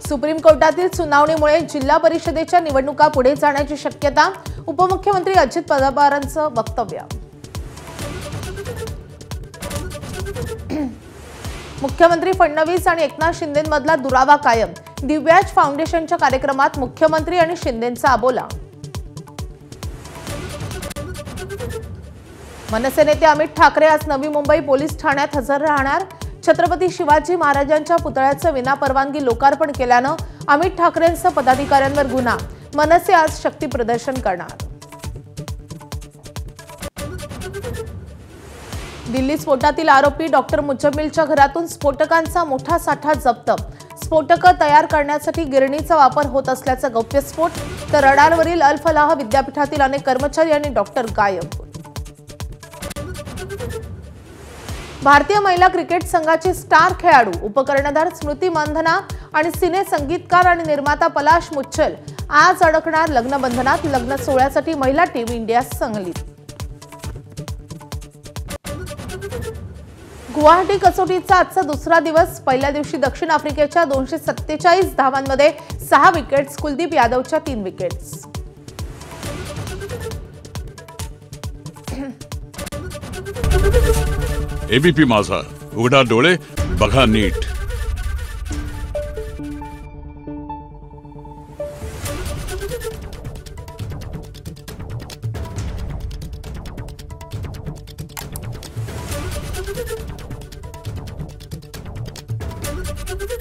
Supreme कोर्टातील सुनावणीमुळे जिल्हा परिषदेच्या निवडणुका पुढे जाण्याची शक्यता, उपमुख्यमंत्री अजित पवारांचं वक्तव्य। मुख्यमंत्री फडणवीस आणि एकनाथ शिंदेंमधला दुरावा कायम, दिव्याज फाउंडेशनच्या कार्यक्रमात मुख्यमंत्री आणि शिंदेंचा अबोला। मनसे नेते अमित ठाकरे आज नवी मुंबई पोलीस ठाण्यात हजर राहणार। छत्रपती शिवाजी महाराजांच्या पुतळ्याचं विनापरवानगी लोकार्पण केल्यानं अमित ठाकरेंसह पदाधिकाऱ्यांवर गुन्हा, मनसे आज शक्ती प्रदर्शन करणार। दिल्ली स्फोटातील आरोपी डॉक्टर मुजम्मिलच्या घरातून स्फोटकांचा मोठा साठा जप्त, स्फोटकं तयार करण्यासाठी गिरणीचा वापर होत असल्याचा गौप्यस्फोट, तर रडारवरील अल फलाह विद्यापीठातील अनेक कर्मचारी आणि डॉक्टर गायब। भारतीय महिला क्रिकेट संघाची स्टार खेळाडू उपकर्णधार स्मृती मंधना आणि सिने संगीतकार आणि निर्माता पलाश मुच्छल आज अडकणार लग्नबंधनात। लग्न सोहळ्यासाठी महिला टीम इंडिया संगलीत। गुवाहाटी कसोटीचा आजचा दुसरा दिवस, पहिल्या दिवशी दक्षिण आफ्रिकेच्या 247 धावांमध्ये 6 विकेट्स, कुलदीप यादवच्या 3 विकेट्स। एबीपी माझा, उघडा डोळे बघा नीट।